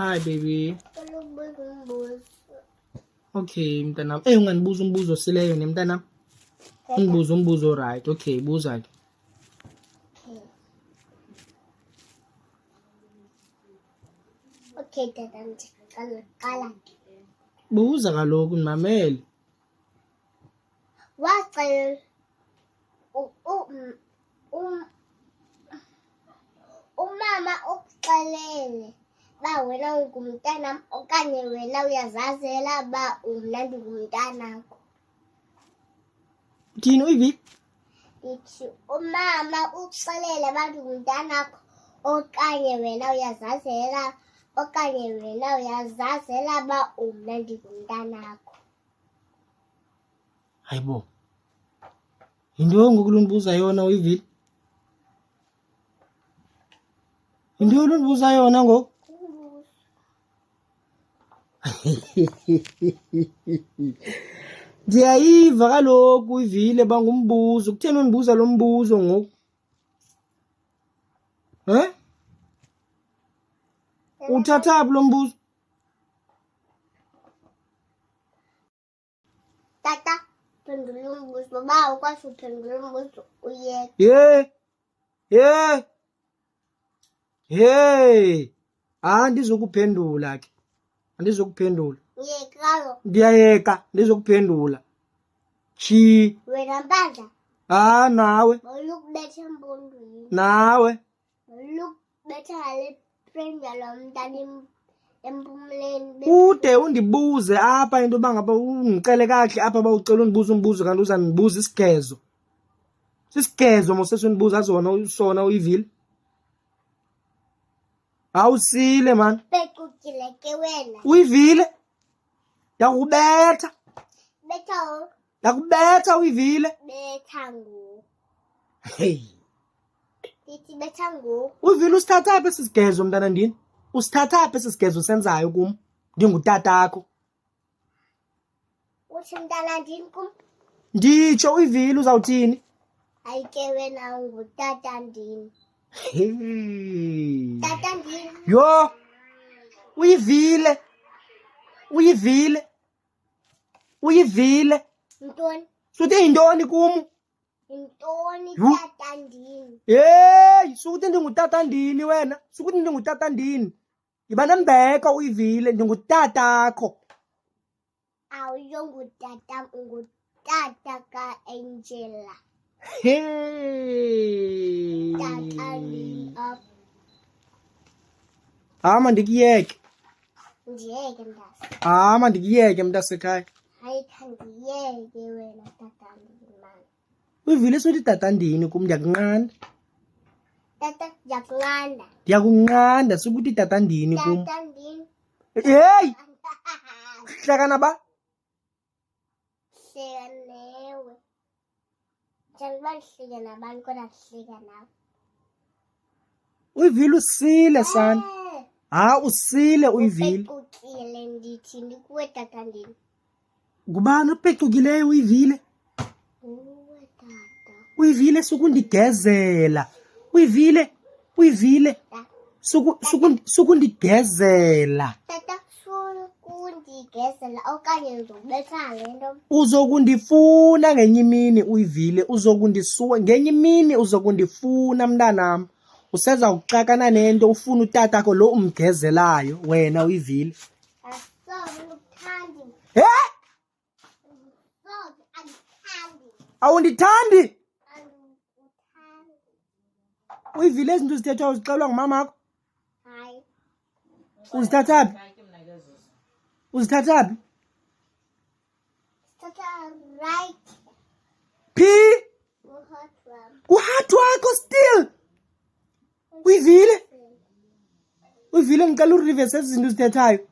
Hi baby. Umbuzo. Okay mntanami. Unganibuza umbuzo sileyo ne mntanami. Ungibuza umbuzo right. Okay, buza ke. Okay, tata qala. Buza kaloku mamele. Wacela umama ukuxelele ba wena ungumntana okanye wena uyazazela ba umna ndingumntanakho. Uthini uyivi? Ithi umama ukuxelele abantu ngumntanakho okanye wena uyazazela ba umna ndingumntanakho. Hayibo. Yinto ngokulundibuza yona uyivile? Yinto olundibuza yona ngoku? Ndiyayiva kaloku uyivile bangumbuzo. Kutheni undibuza lo mbuzo ngoku? Uthatha phi lo mbuzo? Tata, phendula umbuzo. Ba ukwazi uphendula umbuzo uyeke. Hey. Andizokuphendula ke. Andizokuphendula. Yekalo. Ndiyayeka, ndizokuphendula. Chi. Wena Mpandla. Nawe. Olukubetha empondweni. Nawe. Olukubetha ngale pressure lo mntana empumlweni. Ude undibuze apha into bangaba ungicele kahle apha bawucela undibuza umbuzo kanti uzandibuza isigezo. Sisigezo mose undibuza azona usona uyivile. Awusile man. Bekukile ke wena. Uyivile? Yakubetha. Betha. Yakubetha uyivile? Betha ngo. Hey. Ithi betha ngo. Uyivile usithatha apha esisigezo mntana ndini? Usithatha apha esisigezo senzayo kum? Ndingutatakho. Uthi mntana ndini kum? Nditsho uyivile uzawuthini? Ayike wena ungutata ndini. Hey. Tata ndini. Yo. Uyivile. Uyivile. Uyivile. Ntoni? Suthi yintoni kum? Intoni tata ndini? Hey, suthi ndingutata ndini wena? Suthi ndingutata ndini? Yibana mbeka uyivile ndingutatakho. Awuyongutata ungutata ka-Angela. Hey. Tata ndini apha. Mandikuyeke. Ndiyeke mntase. Mandikuyeke mntasekhaya. Hayi khandiyeke wena tata ndini mani. Uyivile suthi tata ndini kum ndiyakunqanda. Tata ndiyakunqanda. Ndiyakunqanda sukuthi tata ndini kum. Tata ndini. Hey. Hlakana ba? Hleka newe. Njengoba ndihleka nabantu kodwa ndihleka nawe. Uyivile usile sana. Usile uyivile. Upecukile ndithi ndikuwe tata ndini. Ngubani upecukileyo uyivile? Uwe tata. Uyivile sukundigezela. Uyivile. Sukundigezela. Tata sukundigezela okanye ndizobetha le nto. Uzokundifuna ngenye imini uyivile. Ngenye imini uzokundifuna mntanam. Useza uxakana nento ufuna utatakho lo umgezelayo wena uyivile. Andikuthandi. Andikuthandi. Awundithandi? Andikuthandi. Uyivile izinto zithethwayo zixelwa ngumamakho? Hayi. Uzithatha phi? Tata right. Phi? Uhatram. Kuhathi wakho still. Uyivile? Uyivile ngicela uriverse izinto zithethayo.